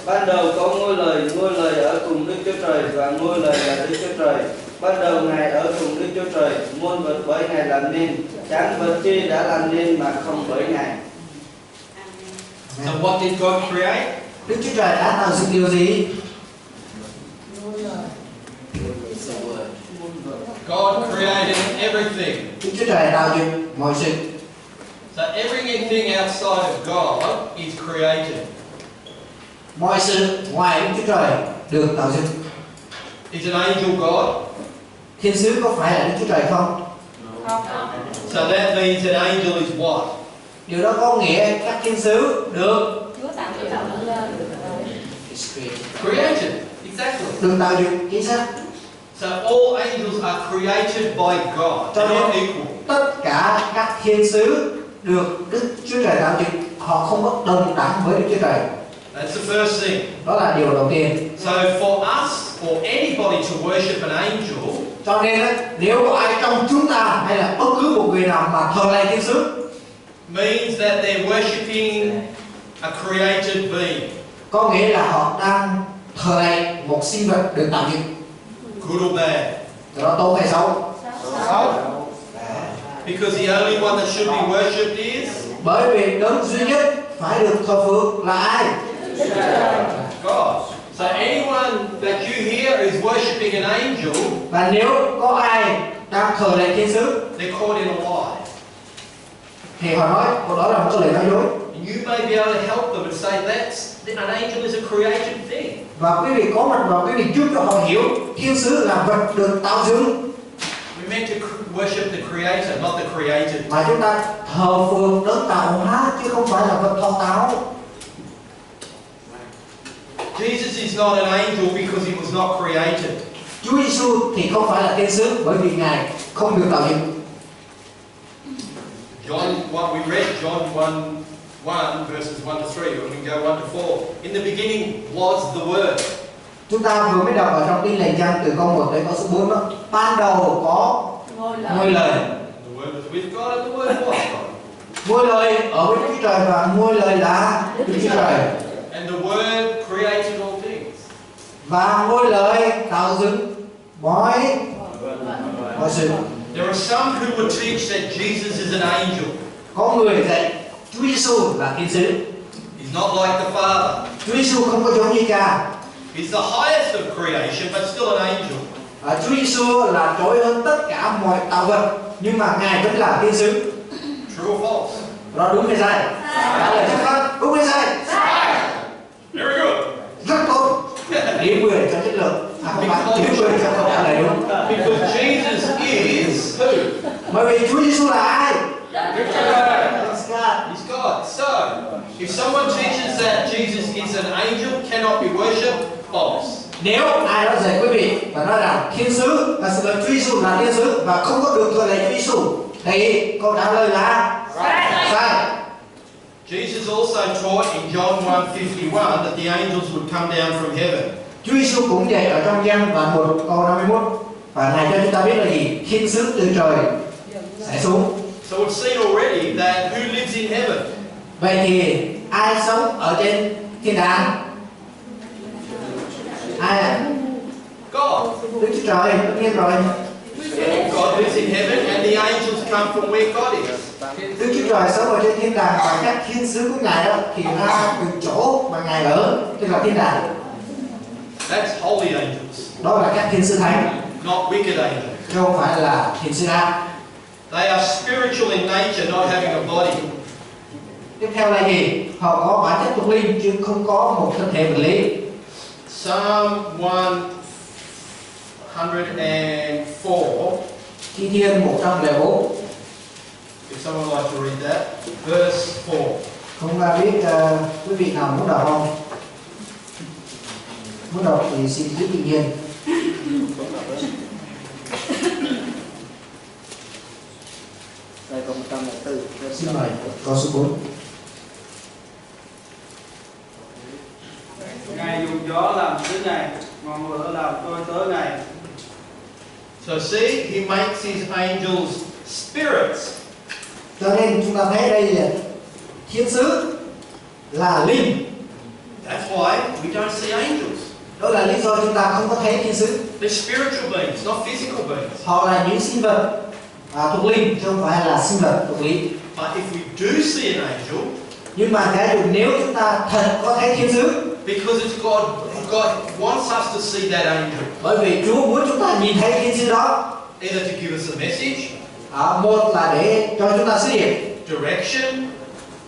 Ban đầu có ngôi lời ở cùng Đức Chúa Trời và ngôi lời là Đức Chúa Trời. Ban đầu Ngài ở cùng Đức Chúa Trời, muôn vật bởi Ngài làm nên, chẳng vật chi đã làm nên mà không bởi Ngài. So what did God create? Đức Chúa Trời đã tạo dựng điều gì? God created everything. Đức Chúa Trời tạo dựng mọi sự. So everything outside of God is created. Mọi sự ngoài Đức Chúa Trời được tạo dựng. Is an angel God? Thiên sứ có phải là Đức Chúa Trời không? So that means an angel is what? Điều đó có nghĩa các thiên sứ được Created. Exactly. được tạo dựng, chính xác. So all angels are created by God. Cho They're nên equal. tất cả các thiên sứ được Đức Chúa Trời tạo dựng, họ không có đồng đẳng với Đức Chúa Trời. That's the first thing. Đó là điều đầu tiên. So for us, for anybody to worship an angel, Cho nên nếu có ai trong chúng ta hay là bất cứ một người nào mà thờ lạy thiên sứ, means that they're worshiping a created being. có nghĩa là họ đang thờ lạy một sinh vật được tạo dựng. Good or bad? Đó tốt hay xấu? Xấu. Because the only one that should be worshipped is Bởi vì đấng duy nhất phải được thờ phượng là ai? God. So anyone that you hear there is worshipping an angel, Và nếu có ai đang thờ lạy thiên sứ they're caught in a lie. thì họ nói đó là một cái lời nói dối. And you may be able to help them and say an angel is a created thing. Và quý vị có mặt và quý vị giúp cho họ hiểu thiên sứ là vật được tạo dựng. We're meant to worship the Creator, not the created. Mà chúng ta thờ phượng đấng tạo hóa chứ không phải là vật thọ tạo. Jesus is not an angel because he was not created. Chúa Giêsu thì không phải là thiên sứ bởi vì Ngài không được tạo dựng. We read John 1 verses 1 to 3, and we go 1 to 4. In the beginning was the Word. Chúng ta vừa mới đọc ở trong Tin Lành Giăng từ câu 1 đến câu số 4 đó. Ban đầu có ngôi lời. The Word was with God and the Word was God. Ngôi lời ở với Đức Chúa Trời và ngôi lời là Đức Chúa Trời. And the Word created all things. Và ngôi lời tạo dựng mọi sự. There are some who would teach that Jesus is an angel. Có người dạy Chúa Giêsu là thiên sứ. He's not like the Father. Chúa Giêsu không có giống như Cha. He's the highest of creation, but still an angel. Chúa Giêsu là trội hơn tất cả mọi tạo vật, nhưng mà Ngài vẫn là thiên sứ. True or false? Đó đúng hay sai? Trả lời chắc chắn đúng hay sai? Very good. Rất tốt. Điểm 10 cho chất lượng. Không phải điểm 10 cho câu trả lời đúng. Because Jesus is who? Bởi vì Chúa Giêsu là ai? He's God. So, if someone teaches that Jesus is an angel, cannot be worshipped, false. Nếu ai đó dạy quý vị và nói rằng thiên sứ là sự Chúa Giêsu là thiên sứ và không có được thờ lạy Chúa Giêsu, thì câu trả lời là sai. Jesus also taught in John 1:51 that the angels would come down from heaven. Chúa Giêsu cũng dạy ở trong Giăng đoạn 1 câu 51 và Ngài cho chúng ta biết là gì? Thiên sứ từ trời sẽ xuống. So we've seen already that who lives in heaven? Vậy thì ai sống ở trên thiên đàng? Ai ạ? God. Đức Chúa Trời, tất nhiên rồi. God lives in heaven and the angels come from where God is. Đức Chúa Trời sống ở trên thiên đàng và các thiên sứ của Ngài đó thì ra từ chỗ mà Ngài ở, tức là thiên đàng. That's holy angels. Đó là các thiên sứ thánh, Not wicked angels. chứ không phải là thiên sứ ác. They are spiritual in nature, not having a body. Tiếp theo là gì? Họ có bản chất thuộc linh chứ không có một thân thể vật lý. Psalm 104. Thi Thiên 104. If someone would like to read that, verse 4. Không biết quý vị nào muốn đọc không? Muốn đọc thì xin giữ tự nhiên. Đây câu 104. Xin mời câu số 4. Ngài dùng gió làm thứ Ngài, ngọn lửa làm trôi tới Ngài. So see, he makes his angels spirits. Cho nên chúng ta thấy đây là thiên sứ là linh. That's why we don't see angels. Đó là lý do chúng ta không có thấy thiên sứ. They're spiritual beings, not physical beings. Họ là những sinh vật thuộc linh chứ không phải là sinh vật thuộc lý. But if we do see an angel, Nhưng mà giả dụ nếu chúng ta thật có thấy thiên sứ, because it's God wants us to see that angel. bởi vì Chúa muốn chúng ta nhìn thấy thiên sứ đó. Either to give us a message, Một là để cho chúng ta sứ điệp, direction,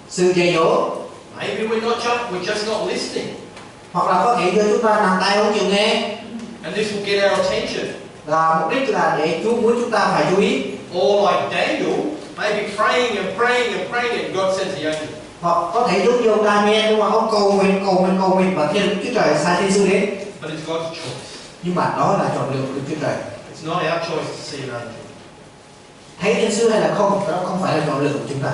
sự dạy dỗ, maybe we're just not listening. hoặc là có thể cho chúng ta nằm tay không chịu nghe. And this will get our attention. Và mục đích là để Chúa muốn chúng ta phải chú ý. Or like Daniel, maybe praying and praying and praying and God sends the angel. Hoặc có thể giống như ông Daniel đúng không? Ông cầu nguyện và Thiên Chúa Trời sai thiên sứ đến. But it's God's choice. Nhưng mà đó là chọn lựa của Đức Chúa Trời. It's not our choice to see an angel. Thấy thiên sứ hay là không, đó không phải là chọn lựa của chúng ta.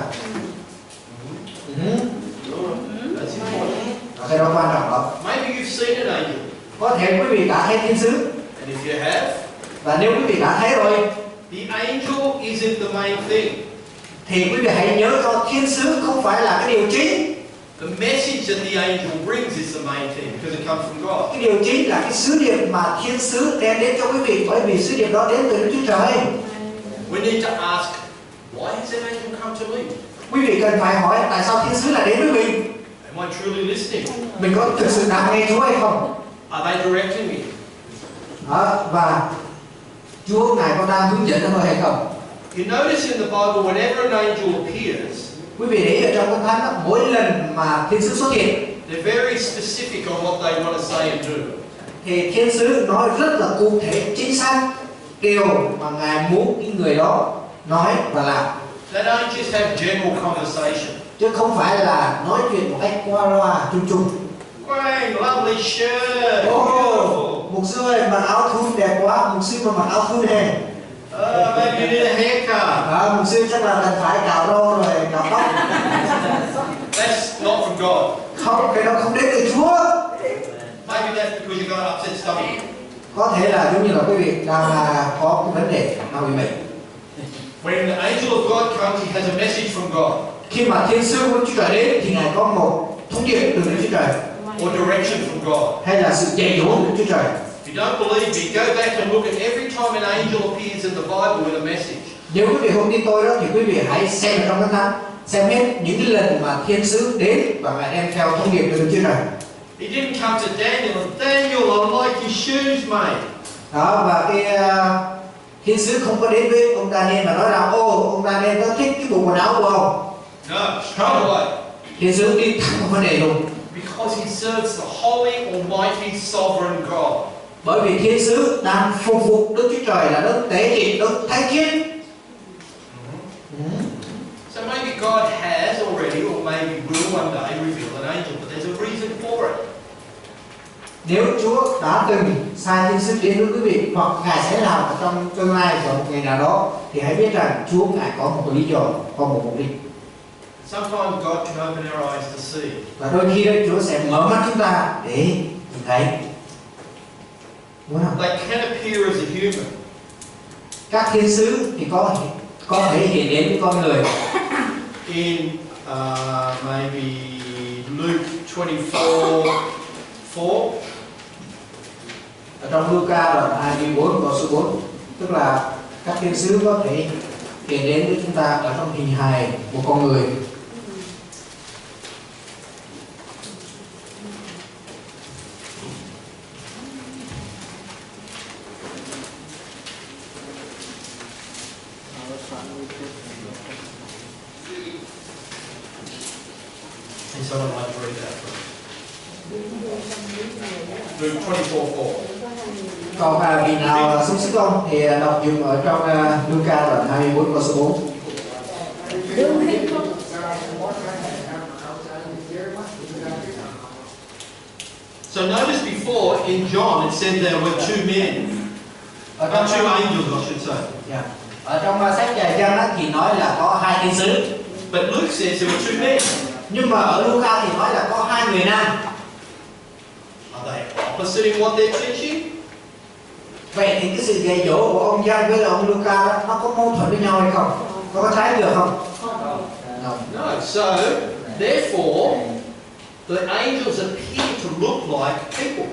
That's important. Cái đó quan trọng đó. Maybe you've seen an angel. Có thể quý vị đã thấy thiên sứ. And if you have, Và nếu quý vị đã thấy rồi, the angel isn't the main thing. thì quý vị hãy nhớ cho thiên sứ không phải là cái điều chính. The message that the angel brings is the main thing because it comes from God. Cái điều chính là cái sứ điệp mà thiên sứ đem đến cho quý vị, bởi vì sứ điệp đó đến từ Đức Chúa Trời. We need to ask, why has an angel come to me? Quý vị cần phải hỏi tại sao thiên sứ lại đến với mình. Am I truly listening? Mình có thực sự đang nghe Chúa hay không? Are they directing me? Và Chúa Ngài có đang hướng dẫn nó hay không? You notice in the Bible, whenever an angel appears, Quý vị để ý ở trong Kinh Thánh đó, mỗi lần mà thiên sứ xuất hiện, they're very specific on what they want to say and do. thì thiên sứ nói rất là cụ thể, chính xác điều mà Ngài muốn cái người đó nói và làm. They don't just have general conversation. Chứ không phải là nói chuyện một cách qua loa chung chung. Great, lovely shirt. Mục sư ơi, mặc áo thun đẹp quá, mục sư mà mặc áo thun hè. Maybe you need a haircut. Mục sư chắc là cần phải cạo râu rồi cạo tóc. That's not from God. Không, cái đó không đến từ Chúa. Maybe that's because you got an upset stomach. Có thể là giống như là quý vị đang có cái vấn đề nào bị bệnh. When the angel of God comes, he has a message from God. Khi mà thiên sứ của Chúa Trời đến thì Ngài có một thông điệp từ Đức Chúa Trời, Or direction from God. hay là sự dạy dỗ của Đức Chúa Trời. If you don't believe me, go back and look at every time an angel appears in the Bible with a message. Nếu quý vị không tin tôi đó thì quý vị hãy xem trong Kinh Thánh, xem hết những cái lần mà thiên sứ đến và Ngài đem theo thông điệp từ Đức Chúa Trời. He didn't come to Daniel and Daniel, I like your shoes, mate. Và cái thiên sứ không có đến với ông Daniel mà nói rằng ông Daniel có thích cái bộ quần áo của ông. No, straight away. Thiên sứ đi thẳng vào vấn đề luôn. Because he serves the holy, almighty, sovereign God. Bởi vì thiên sứ đang phục vụ Đức Chúa Trời là đấng tế nhị, đấng thánh khiết. So maybe God has already, or maybe will one day reveal an angel, but there's a reason for it. Nếu Chúa đã từng sai thiên sứ đến với quý vị, hoặc Ngài sẽ làm ở trong tương lai vào một ngày nào đó, thì hãy biết rằng Chúa Ngài có một lý do, có một mục đích. Sometimes God can open our eyes to see. Và đôi khi đấy Chúa sẽ mở mắt chúng ta để nhìn thấy. Đúng không? They can appear as a human. Các thiên sứ thì có thể hiện đến với con người. In maybe Luke 24:4. Ở trong Luca đoạn 24 câu số 4, tức là các thiên sứ có thể hiện đến với chúng ta ở trong hình hài của con người. And someone might read that for us. Luke 24:4. Còn vị nào sung sức không thì đọc dùm ở trong Luca đoạn 24 câu số 4. So notice before in John it said there were two men, two angels, I should say. Yeah. Ở trong sách Giăng thì nói là có hai thiên sứ. But Luke says there were two men. Nhưng mà ở Luca thì nói là có hai người nam. Are they opposite in what they're teaching? Vậy thì cái sự dạy dỗ của ông Giăng với ông Luca đó, nó có mâu thuẫn với nhau hay không? Có trái ngược không? No. So therefore, the angels appear to look like people.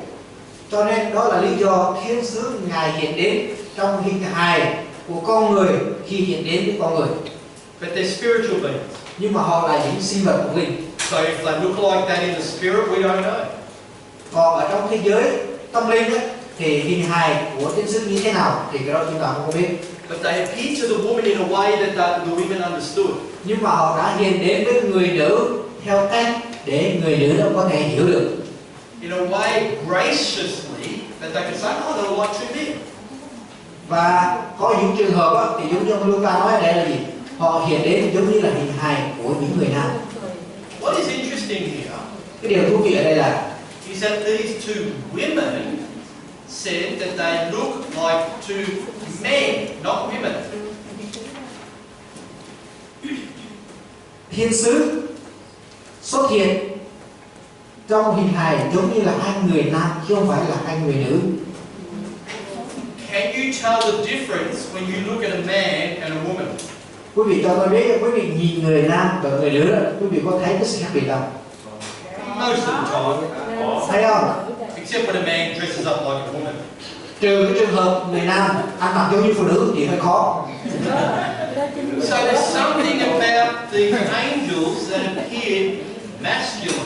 Cho nên đó là lý do thiên sứ Ngài hiện đến trong hình hài của con người khi hiện đến với con người. But they're spiritual beings. Nhưng mà họ là những sinh vật của linh. So if they look like that in the spirit, we don't know. Còn ở trong thế giới tâm linh ấy, thì hình hài của thiên sứ như thế nào thì cái đó chúng ta không có biết. But they appear to the woman in a way that the women understood. Nhưng mà họ đã hiện đến với người nữ theo cách để người nữ đó có thể hiểu được. In a way, graciously, that they could say, oh, they're like two men. Và có những trường hợp đó, thì giống như ông Luca nói ở đây là gì? Họ hiện đến giống như là hình hài của những người nam. What is interesting here Cái điều thú vị ở đây là is that these two women said that they look like two men, not women. thiên sứ xuất hiện trong hình hài giống như là hai người nam chứ không phải là hai người nữ. Can you tell the difference when you look at a man and a woman? Quý vị cho tôi biết, quý vị nhìn người nam và người nữ đó, quý vị có thấy cái sự khác biệt không? Most of the time. Thấy không? Except when a man dresses up like a woman. Trừ cái trường hợp người nam ăn mặc giống như phụ nữ thì hơi khó. So there's something about the angels that appear masculine.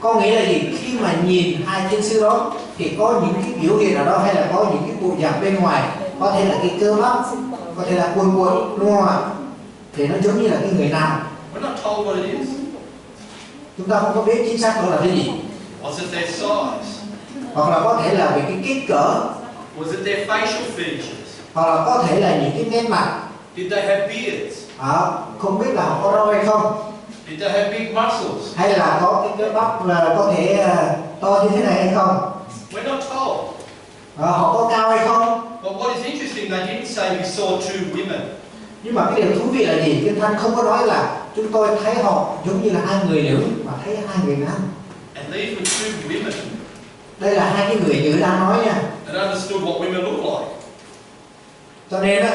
Có nghĩa là gì? Khi mà nhìn hai thiên sứ đó thì có những cái biểu hiện nào đó hay là có những cái bộ dạng bên ngoài, có thể là cái cơ bắp, có thể là cuồn cuộn, đúng không ạ? Thì nó giống như là cái người nam. We're not told what it is. Chúng ta không có biết chính xác đó là cái gì. Was it their size? Hoặc là có thể là về cái kích cỡ, Was it their facial features? hoặc là có thể là những cái nét mặt. Did they have beards? Không biết là họ có râu hay không, Did they have big muscles? hay là có cái cơ bắp là có thể to như thế này hay không. We're not told. Họ có cao hay không. But what is interesting, they didn't say we saw two women. Nhưng mà cái điều thú vị là gì? Kinh Thánh không có nói là chúng tôi thấy họ giống như là hai người nữ, mà thấy hai người nam. And these were two women Đây là hai cái người nữ đang nói nha. that understood what women look like. Cho nên đó,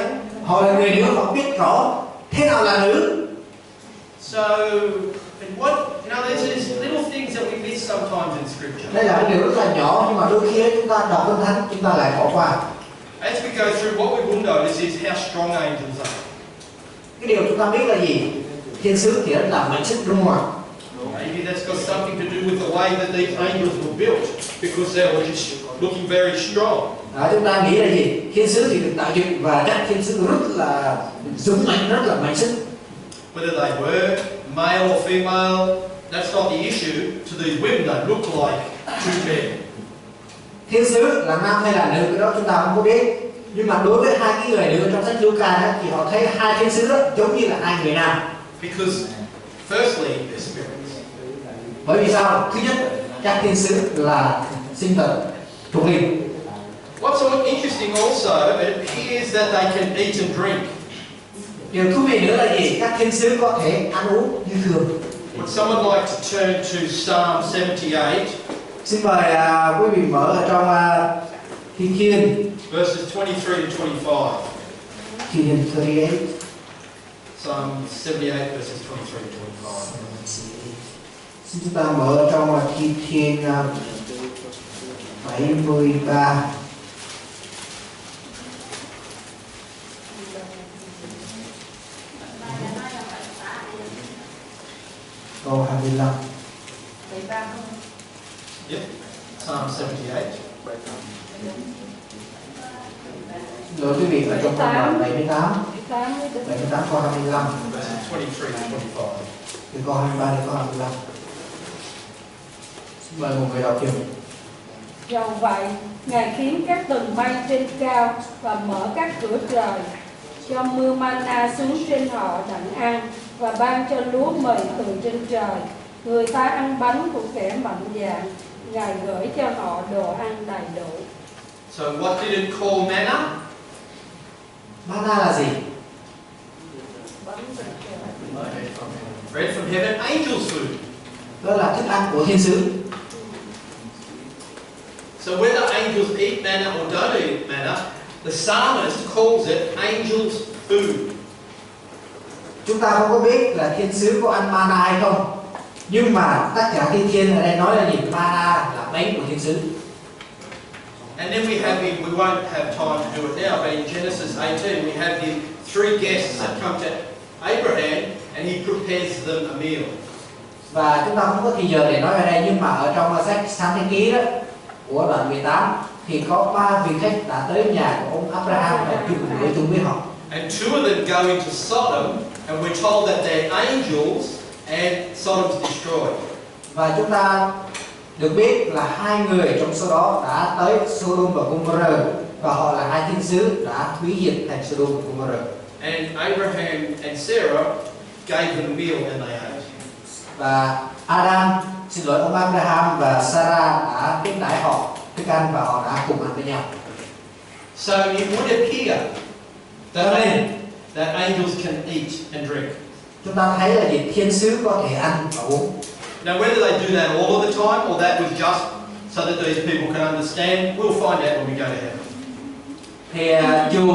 họ là người nữ, họ biết rõ thế nào là nữ. So, and what, you know, there's these little things that we miss sometimes in Scripture. Đây là cái điều rất là nhỏ, nhưng mà đôi khi chúng ta đọc Kinh Thánh chúng ta lại bỏ qua. As we go through, what we will notice is how strong angels are. Cái điều chúng ta biết là gì? Thiên sứ thì rất là mạnh sức, đúng không ạ? Maybe that's got something to do with the way that these angels were built, because they were just looking very strong. Chúng ta nghĩ là gì? Thiên sứ thì được tạo dựng và các thiên sứ rất là dũng mạnh, rất là mạnh sức. Whether they were male or female, that's not the issue. To these women, they look like two men. Thiên sứ là nam hay là nữ cái đó chúng ta không có biết. Nhưng mà đối với hai cái người nữ trong sách Luca thì họ thấy hai thiên sứ đó giống như là hai người nam. Because, firstly, they're spirits. Bởi vì sao? Thứ nhất, các thiên sứ là sinh vật thuộc linh. What's so interesting also, it appears that they can eat and drink. Điều thú vị nữa là gì? Các thiên sứ có thể ăn uống như thường. Would someone like to turn to Psalm 78? Xin mời quý vị mở ở trong THIêN verses 23 to 25. THIêN 38. Psalm 78 verses 23 to 25. Xin chúng ta mở ở trong THIêN 73. Câu 25. Yep. Psalm 78. Rồi quý vị ở trong câu 78 câu 25. Verses 23 to 25. Từ câu 23 đến câu 25. Xin mời một người đọc thêm. Dầu vậy, Ngài khiến các tầng mây trên cao và mở các cửa trời, cho mưa mana xuống trên họ đặng ăn, và ban cho lúa mì từ trên trời. Người ta ăn bánh của kẻ mạnh dạn, Ngài gửi cho họ đồ ăn đầy đủ. So what did it call manna? Mana là gì? Bread from heaven, angels' food. Đó là thức ăn của thiên sứ. So whether angels eat manna or don't eat manna, the psalmist calls it angels' food. Chúng ta không có biết là thiên sứ có ăn mana hay không. Nhưng mà tác giả THIêN ở đây nói là gì? Mana là bánh của thiên sứ. And then we won't have time to do it now, but in Genesis 18 we have the three guests that come to Abraham and he prepares them a meal. Và chúng ta không có thời giờ để nói ở đây, nhưng mà ở trong sách Sáng Thế Ký đó của đoạn 18 thì có 3 vị khách đã tới nhà của ông Abraham và chung bữa chung với họ. And two of them go into Sodom, and we're told that they're angels, and Sodom's destroyed. Và chúng ta được biết là hai người trong số đó đã tới Sodom và Gomorrah, và họ là hai thiên sứ đã hủy diệt thành Sodom và Gomorrah. And Abraham and Sarah gave them a meal and they ate. Và ông Abraham và Sarah đã tiếp đãi họ thức ăn và họ đã cùng ăn với nhau. So it would appear that angels can eat and drink. Chúng ta thấy là gì? Thiên sứ có thể ăn và uống. Now whether they do that all of the time or that was just so that these people can understand, we'll find out when we go to heaven. Thì dù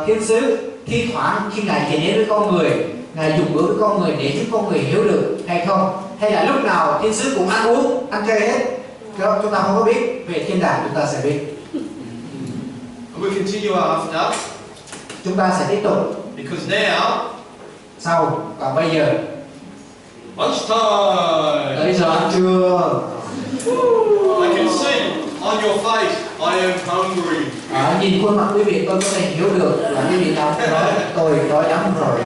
thiên sứ thi thoảng khi Ngài kể đến với con người, Ngài dùng bữa với con người để giúp con người hiểu được hay không, hay là lúc nào thiên sứ cũng ăn uống, ăn chơi hết, đó chúng ta không có biết. Về thiên đàng chúng ta sẽ biết. We'll continue after. Chúng ta sẽ tiếp tục. Because now, Sau và bây giờ lunchtime. tới giờ ăn trưa. I can see on your face, I am hungry. Nhìn khuôn mặt quý vị tôi có thể hiểu được là quý vị đang nói tôi đói lắm rồi.